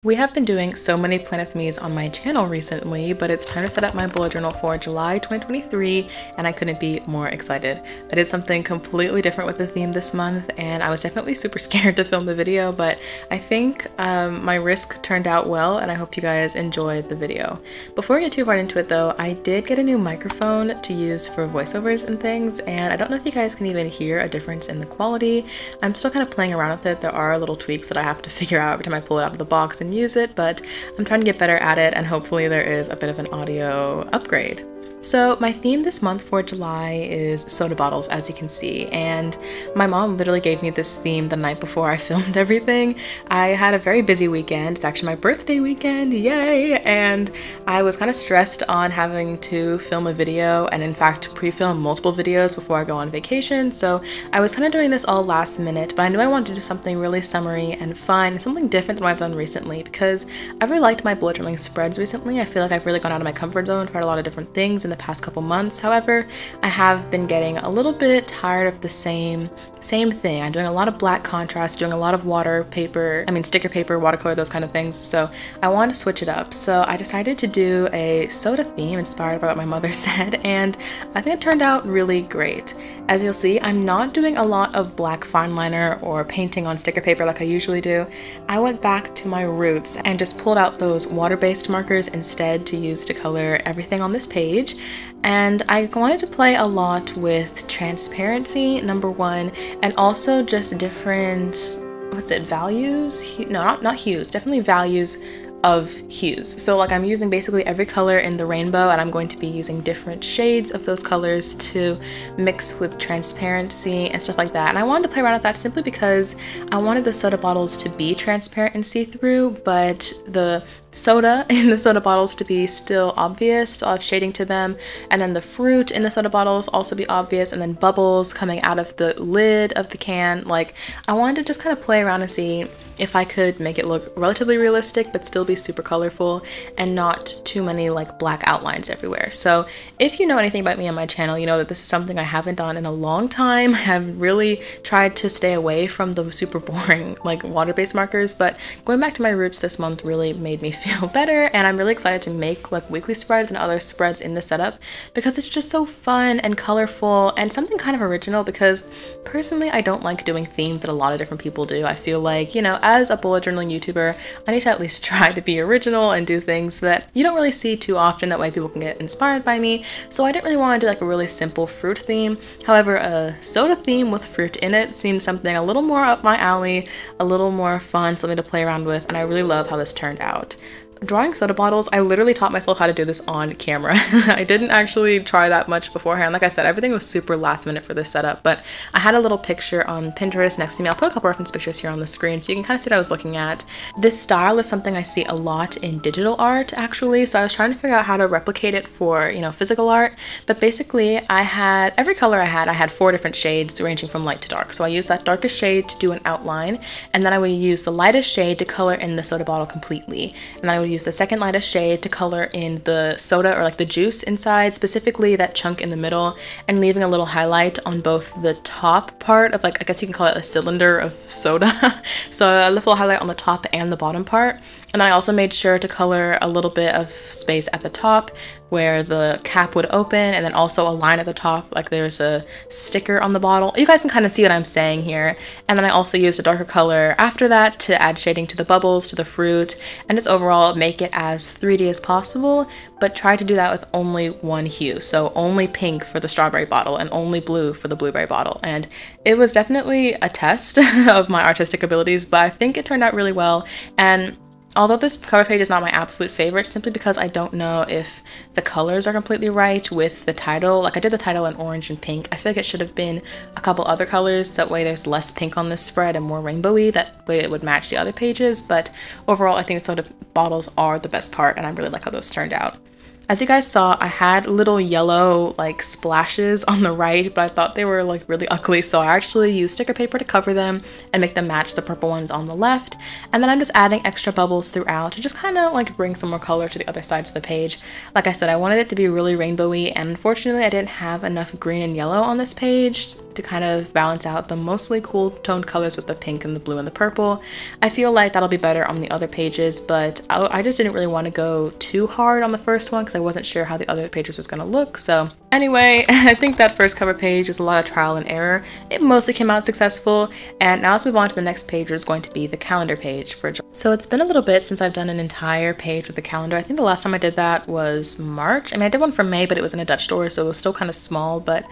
We have been doing so many plan with me's on my channel recently, but it's time to set up my bullet journal for July 2023, and I couldn't be more excited. I did something completely different with the theme this month, and I was definitely super scared to film the video, but I think my risk turned out well, and I hope you guys enjoyed the video. Before we get too far into it though, I did get a new microphone to use for voiceovers and things, and I don't know if you guys can even hear a difference in the quality. I'm still kind of playing around with it. There are little tweaks that I have to figure out every time I pull it out of the box and use it, but I'm trying to get better at it, and hopefully there is a bit of an audio upgrade. So my theme this month for July is soda bottles, as you can see, and my mom literally gave me this theme the night before I filmed everything. I had a very busy weekend. It's actually my birthday weekend, yay! And I was kind of stressed on having to film a video and in fact pre-film multiple videos before I go on vacation, so I was kind of doing this all last minute, but I knew I wanted to do something really summery and fun, something different than what I've done recently, because I really liked my bullet journaling spreads recently. I feel like I've really gone out of my comfort zone, tried a lot of different things in the past couple months. However, I have been getting a little bit tired of the same thing. I'm doing a lot of black contrast, doing a lot of sticker paper, watercolor, those kind of things. So I wanted to switch it up. So I decided to do a soda theme inspired by what my mother said, and I think it turned out really great. As you'll see, I'm not doing a lot of black fine liner or painting on sticker paper like I usually do. I went back to my roots and just pulled out those water-based markers instead to use to color everything on this page. And I wanted to play a lot with transparency, number one, and also just different, values? No, not hues, definitely values of hues. So like I'm using basically every color in the rainbow, and I'm going to be using different shades of those colors to mix with transparency and stuff like that. And I wanted to play around with that simply because I wanted the soda bottles to be transparent and see-through, but the soda in the soda bottles to be still obvious, to have shading to them, and then the fruit in the soda bottles also be obvious, and then bubbles coming out of the lid of the can. Like, I wanted to just kind of play around and see if I could make it look relatively realistic but still be super colorful and not too many like black outlines everywhere. So if you know anything about me on my channel, you know that this is something I haven't done in a long time. I have really tried to stay away from the super boring like water-based markers, but going back to my roots this month really made me feel better, and I'm really excited to make like weekly spreads and other spreads in the setup because it's just so fun and colorful and something kind of original, because personally I don't like doing themes that a lot of different people do. I feel like, you know, as a bullet journaling YouTuber, I need to at least try to be original and do things that you don't really see too often, that way people can get inspired by me. So I didn't really want to do like a really simple fruit theme. However, a soda theme with fruit in it seemed something a little more up my alley, a little more fun, something to play around with, and I really love how this turned out. Drawing soda bottles, I literally taught myself how to do this on camera. I didn't actually try that much beforehand. Like I said, everything was super last minute for this setup, but I had a little picture on Pinterest next to me. I'll put a couple reference pictures here on the screen so you can kind of see what I was looking at. This style is something I see a lot in digital art, actually, so I was trying to figure out how to replicate it for, you know, physical art. But basically, I had every color I had 4 different shades ranging from light to dark. So I used that darkest shade to do an outline, and then I would use the lightest shade to color in the soda bottle completely, and then I would use the second lightest shade to color in the soda, or like the juice inside, specifically that chunk in the middle, and leaving a little highlight on both the top part of, like, I guess you can call it a cylinder of soda. So I left a little highlight on the top and the bottom part. And then I also made sure to color a little bit of space at the top where the cap would open, and then also a line at the top, like there's a sticker on the bottle. You guys can kind of see what I'm saying here. And then I also used a darker color after that to add shading to the bubbles, to the fruit, and just overall make it as 3D as possible, but try to do that with only one hue. So only pink for the strawberry bottle and only blue for the blueberry bottle. And it was definitely a test of my artistic abilities, but I think it turned out really well. And although this cover page is not my absolute favorite, simply because I don't know if the colors are completely right with the title. Like, I did the title in orange and pink. I feel like it should have been a couple other colors, so that way there's less pink on this spread and more rainbowy. That way it would match the other pages. But overall, I think the soda bottles are the best part, and I really like how those turned out. As you guys saw, I had little yellow like splashes on the right, but I thought they were like really ugly, so I actually used sticker paper to cover them and make them match the purple ones on the left. And then I'm just adding extra bubbles throughout to just kind of like bring some more color to the other sides of the page. Like I said, I wanted it to be really rainbowy, and unfortunately I didn't have enough green and yellow on this page to kind of balance out the mostly cool toned colors with the pink and the blue and the purple. I feel like that'll be better on the other pages, but I just didn't really want to go too hard on the first one because I wasn't sure how the other pages was going to look. So anyway, I think that first cover page was a lot of trial and error. It mostly came out successful, and now let's move on to the next page, which is going to be the calendar page for July. So it's been a little bit since I've done an entire page with the calendar. I think the last time I did that was March. I mean, I did one for May, but it was in a Dutch store, so it was still kind of small. But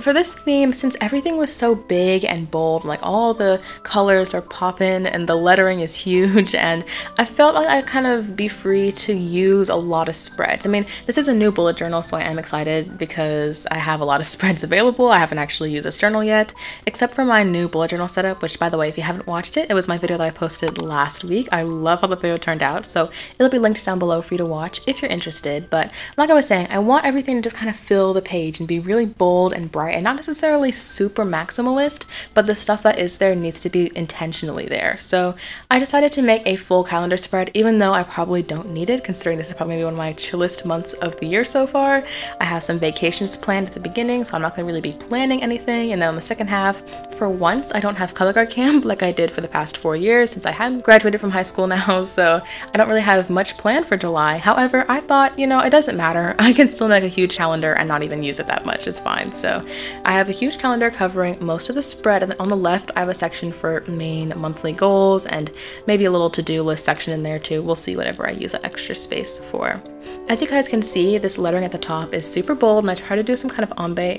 for this theme, since everything was so big and bold, like all the colors are popping and the lettering is huge, and I felt like I'd kind of be free to use a lot of spreads. I mean, this is a new bullet journal, so I am excited because I have a lot of spreads available. I haven't actually used this journal yet, except for my new bullet journal setup, which, by the way, if you haven't watched it, it was my video that I posted last week. I love how the video turned out, so it'll be linked down below for you to watch if you're interested. But like I was saying, I want everything to just kind of fill the page and be really bold and bright and not necessarily super maximalist, but the stuff that is there needs to be intentionally there. So I decided to make a full calendar spread, even though I probably don't need it, considering this is probably one of my chillest months of the year so far. I have some vacations planned at the beginning, so I'm not going to really be planning anything, and then on the second half, for once, I don't have color guard camp like I did for the past 4 years since I hadn't graduated from high school now, so I don't really have much planned for July. However, I thought, you know, it doesn't matter. I can still make a huge calendar and not even use it that much. It's fine. So I have a huge calendar covering most of the spread, and on the left I have a section for main monthly goals and maybe a little to-do list section in there too. We'll see whatever I use that extra space for. As you guys can see, this lettering at the top is super bold, and I try to do some kind of ombre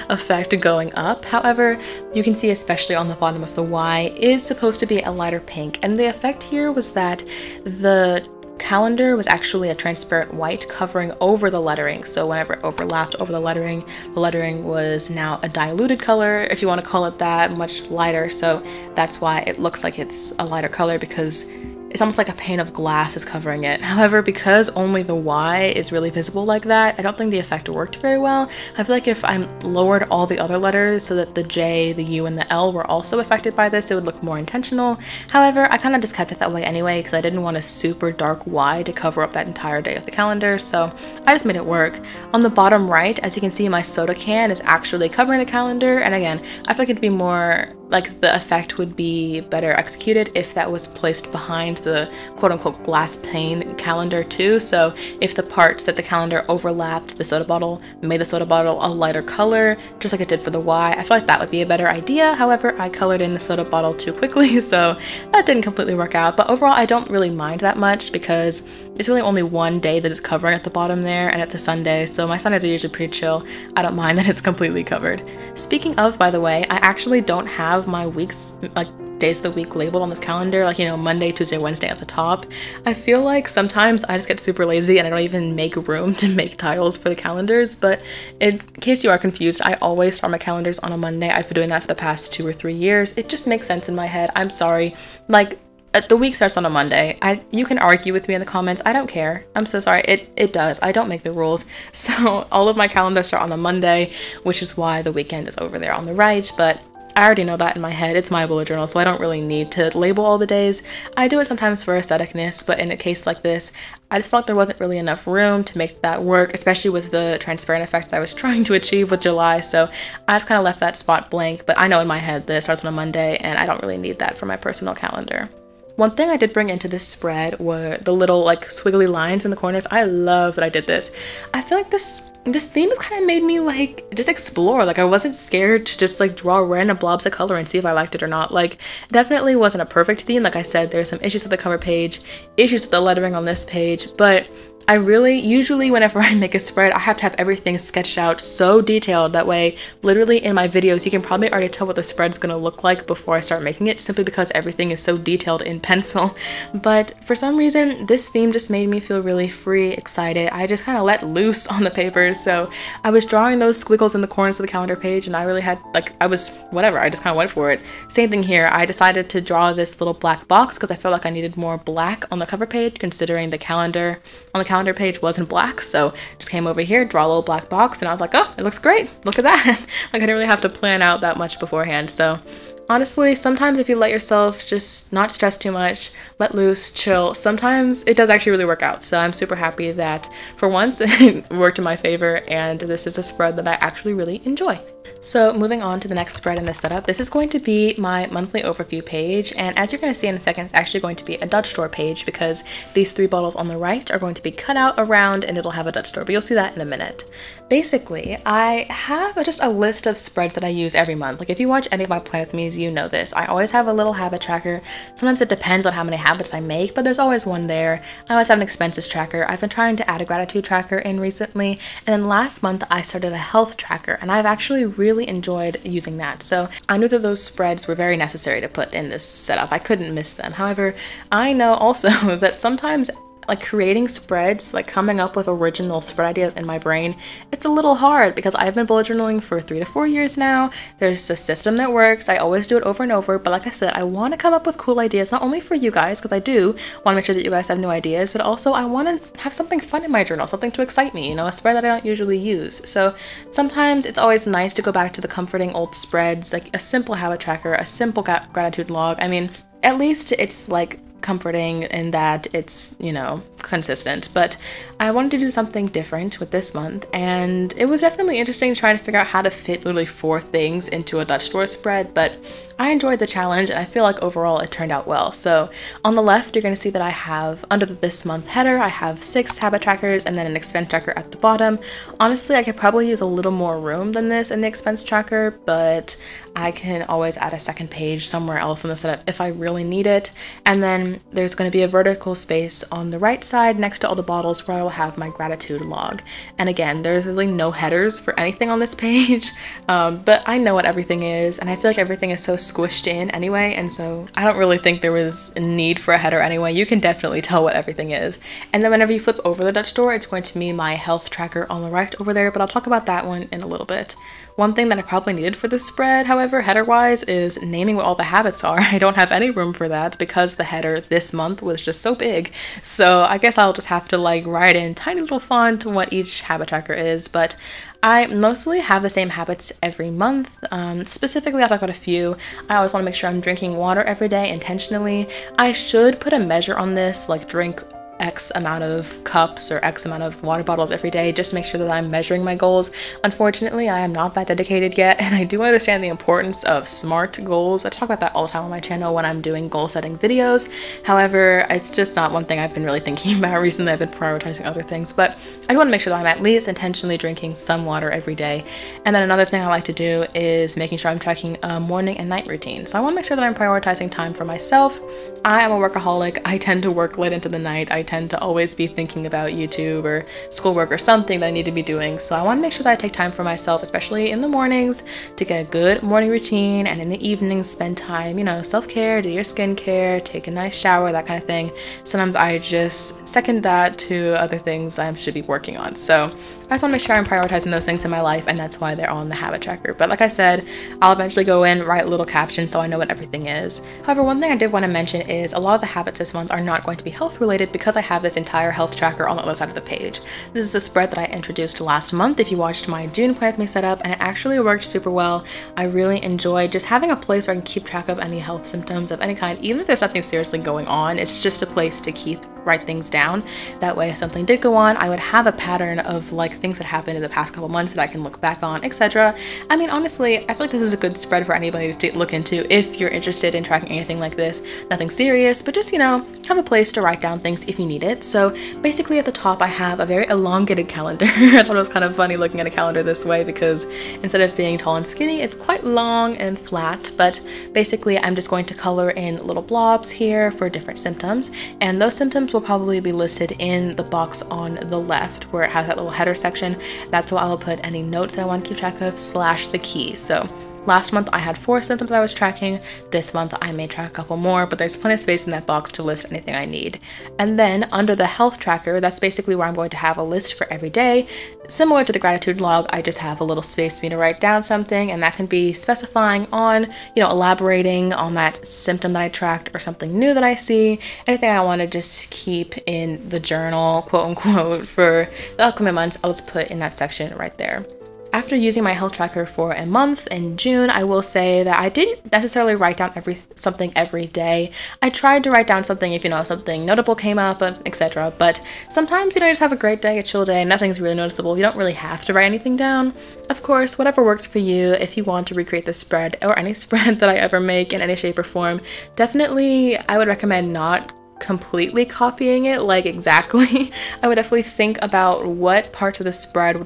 effect going up. However, you can see especially on the bottom of the Y is supposed to be a lighter pink, and the effect here was that the calendar was actually a transparent white covering over the lettering. So whenever it overlapped over the lettering was now a diluted color, if you want to call it that, much lighter. So that's why it looks like it's a lighter color, because it's almost like a pane of glass is covering it. However, because only the Y is really visible like that, I don't think the effect worked very well. I feel like if I lowered all the other letters so that the J, the U, and the L were also affected by this, it would look more intentional. However, I kind of just kept it that way anyway because I didn't want a super dark Y to cover up that entire day of the calendar, so I just made it work. On the bottom right, as you can see, my soda can is actually covering the calendar, and again, I feel like it'd be more like the effect would be better executed if that was placed behind the quote-unquote glass pane calendar too. So if the parts that the calendar overlapped the soda bottle made the soda bottle a lighter color, just like it did for the Y, I feel like that would be a better idea. However, I colored in the soda bottle too quickly, so that didn't completely work out. But overall, I don't really mind that much because it's really only one day that it's covering at the bottom there, and it's a Sunday, so my Sundays are usually pretty chill. I don't mind that it's completely covered. Speaking of, by the way, I actually don't have my weeks, like days of the week labeled on this calendar, like, you know, Monday, Tuesday, Wednesday at the top. I feel like sometimes I just get super lazy and I don't even make room to make tiles for the calendars, but in case you are confused, I always start my calendars on a Monday. I've been doing that for the past 2 or 3 years. It just makes sense in my head. I'm sorry. Like, the week starts on a Monday. You can argue with me in the comments. I don't care. I'm so sorry. It does. I don't make the rules. So all of my calendars start on a Monday, which is why the weekend is over there on the right. But I already know that in my head. It's my bullet journal, so I don't really need to label all the days. I do it sometimes for aestheticness, but in a case like this, I just felt there wasn't really enough room to make that work, especially with the transparent effect that I was trying to achieve with July. So I just kind of left that spot blank. But I know in my head that it starts on a Monday, and I don't really need that for my personal calendar. One thing I did bring into this spread were the little like squiggly lines in the corners. I love that I did this. I feel like this theme has kind of made me like just explore. Like I wasn't scared to just like draw random blobs of color and see if I liked it or not. Like definitely wasn't a perfect theme. Like I said, there's some issues with the cover page, issues with the lettering on this page, but I usually whenever I make a spread, I have to have everything sketched out so detailed. That way, literally in my videos, you can probably already tell what the spread's gonna look like before I start making it, simply because everything is so detailed in pencil. But for some reason, this theme just made me feel really free, excited. I just kind of let loose on the paper. So I was drawing those squiggles in the corners of the calendar page, and I really had, like, I just kind of went for it. Same thing here. I decided to draw this little black box because I felt like I needed more black on the cover page, considering the calendar on the calendar page wasn't black. So just came over here, draw a little black box, and I was like, oh, it looks great. Look at that. Like I didn't really have to plan out that much beforehand. So honestly, sometimes if you let yourself just not stress too much, let loose, chill, sometimes it does actually really work out. So I'm super happy that for once it worked in my favor, and this is a spread that I actually really enjoy. So moving on to the next spread in this setup, this is going to be my monthly overview page, and as you're going to see in a second, it's actually going to be a Dutch store page because these 3 bottles on the right are going to be cut out around and it'll have a Dutch store, but you'll see that in a minute. Basically, I have just a list of spreads that I use every month. Like if you watch any of my Plan With Me's, you know this. I always have a little habit tracker. Sometimes it depends on how many habits I make, but there's always one there. I always have an expenses tracker. I've been trying to add a gratitude tracker in recently, and then last month I started a health tracker, and I've actually really enjoyed using that. So I knew that those spreads were very necessary to put in this setup. I couldn't miss them. However, I know also that sometimes like creating spreads, like coming up with original spread ideas in my brain, it's a little hard because I've been bullet journaling for 3 to 4 years now. There's a system that works. I always do it over and over, but like I said, I want to come up with cool ideas, not only for you guys, because I do want to make sure that you guys have new ideas, but also I want to have something fun in my journal, something to excite me, you know, a spread that I don't usually use. So sometimes it's always nice to go back to the comforting old spreads, like a simple habit tracker, a simple gratitude log. I mean, at least it's like comforting in that it's, you know, consistent, but I wanted to do something different with this month, and it was definitely interesting trying to figure out how to fit literally 4 things into a Dutch store spread, but I enjoyed the challenge and I feel like overall it turned out well. So on the left, you're going to see that I have, under the this month header, I have 6 habit trackers and then an expense tracker at the bottom. Honestly, I could probably use a little more room than this in the expense tracker, but I can always add a second page somewhere else in the setup if I really need it. And then there's going to be a vertical space on the right side next to all the bottles where I will have my gratitude log. And again, there's really no headers for anything on this page, but I know what everything is, and I feel like everything is so squished in anyway, and so I don't really think there was a need for a header anyway. You can definitely tell what everything is. And then whenever you flip over the Dutch store, it's going to be my health tracker on the right over there, but I'll talk about that one in a little bit. One thing that I probably needed for this spread, however, header-wise, is naming what all the habits are. I don't have any room for that because the header this month was just so big. So I guess I'll just have to like write in tiny little font what each habit tracker is, but I mostly have the same habits every month. Specifically, I'll talk about a few. I always want to make sure I'm drinking water every day intentionally. I should put a measure on this, like drink X amount of cups or X amount of water bottles every day, just to make sure that I'm measuring my goals. Unfortunately, I am not that dedicated yet, and I do understand the importance of SMART goals. I talk about that all the time on my channel when I'm doing goal setting videos. However, it's just not one thing I've been really thinking about recently. I've been prioritizing other things, but I do want to make sure that I'm at least intentionally drinking some water every day. And then another thing I like to do is making sure I'm tracking a morning and night routine. So I want to make sure that I'm prioritizing time for myself. I am a workaholic. I tend to work late into the night. I tend to always be thinking about YouTube or schoolwork or something that I need to be doing. So I want to make sure that I take time for myself, especially in the mornings, to get a good morning routine, and in the evenings spend time, you know, self-care, do your skincare, take a nice shower, that kind of thing. Sometimes I just second that to other things I should be working on. So I just want to make sure I'm prioritizing those things in my life, and that's why they're on the habit tracker. But like I said, I'll eventually go in, write a little caption so I know what everything is. However, one thing I did want to mention is a lot of the habits this month are not going to be health related because I have this entire health tracker on the other side of the page. This is a spread that I introduced last month if you watched my June Plan With Me setup, and it actually worked super well. I really enjoyed just having a place where I can keep track of any health symptoms of any kind, even if there's nothing seriously going on. It's just a place to write things down. That way if something did go on, I would have a pattern of like things that happened in the past couple months that I can look back on, etc. I mean, honestly, I feel like this is a good spread for anybody to look into if you're interested in tracking anything like this. Nothing serious, but just, you know, have a place to write down things if you need it. So basically at the top I have a very elongated calendar. I thought it was kind of funny looking at a calendar this way because instead of being tall and skinny, it's quite long and flat, but basically I'm just going to color in little blobs here for different symptoms, and those symptoms will probably be listed in the box on the left where it has that little header section. That's where I will put any notes that I want to keep track of / the key. So last month I had 4 symptoms I was tracking. This month I may track a couple more, but there's plenty of space in that box to list anything I need. And then under the health tracker, that's basically where I'm going to have a list for every day. Similar to the gratitude log, I just have a little space for me to write down something, and that can be specifying on, you know, elaborating on that symptom that I tracked or something new that I see, anything I want to just keep in the journal, quote unquote, for the upcoming months. I'll just put in that section right there. after using my health tracker for a month in June, I will say that I didn't necessarily write down something every day. I tried to write down something if, something notable came up, etc. But sometimes, you just have a great day, a chill day, nothing's really noticeable. You don't really have to write anything down. Of course, whatever works for you. If you want to recreate this spread or any spread that I ever make in any shape or form, definitely I would recommend not completely copying it like exactly. I would definitely think about what parts of the spread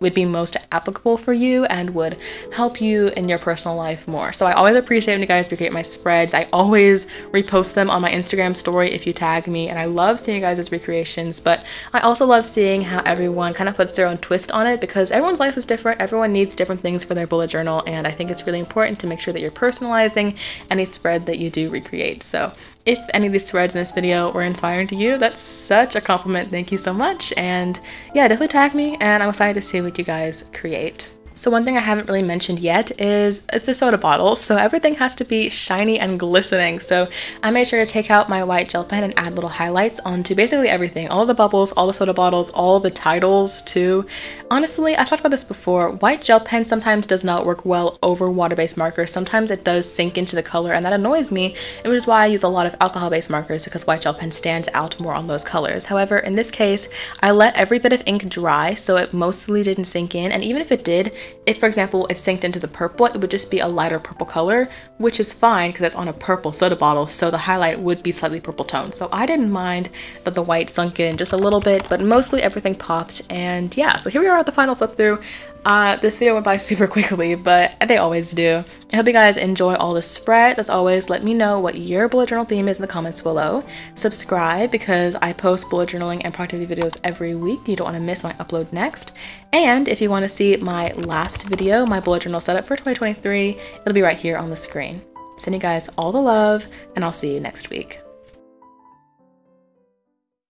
would be most applicable for you and would help you in your personal life more. So I always appreciate when you guys recreate my spreads. I always repost them on my Instagram story if you tag me, and I love seeing you guys' recreations, but I also love seeing how everyone kind of puts their own twist on it, because everyone's life is different. Everyone needs different things for their bullet journal, and I think it's really important to make sure that you're personalizing any spread that you do recreate. So if any of these spreads in this video were inspiring to you, that's such a compliment. Thank you so much. And yeah, definitely tag me, and I'm excited to see what you guys create. So one thing I haven't really mentioned yet is it's a soda bottle, so everything has to be shiny and glistening. So I made sure to take out my white gel pen and add little highlights onto basically everything. All the bubbles, all the soda bottles, all the titles too. Honestly, I've talked about this before. White gel pen sometimes does not work well over water-based markers. Sometimes it does sink into the color, and that annoys me, which is why I use a lot of alcohol-based markers, because white gel pen stands out more on those colors. However, in this case, I let every bit of ink dry, so it mostly didn't sink in, and even if it did, if, for example, it sinked into the purple, it would just be a lighter purple color, which is fine because it's on a purple soda bottle, so the highlight would be slightly purple tone. So I didn't mind that the white sunk in just a little bit, but mostly everything popped. And yeah, so here we are at the final flip through. This video went by super quickly, but they always do. I hope you guys enjoy all the spreads. As always, let me know what your bullet journal theme is in the comments below. Subscribe, because I post bullet journaling and productivity videos every week. You don't want to miss when I upload next. And if you want to see my last video, my bullet journal setup for 2023, it'll be right here on the screen. Sending you guys all the love, and I'll see you next week.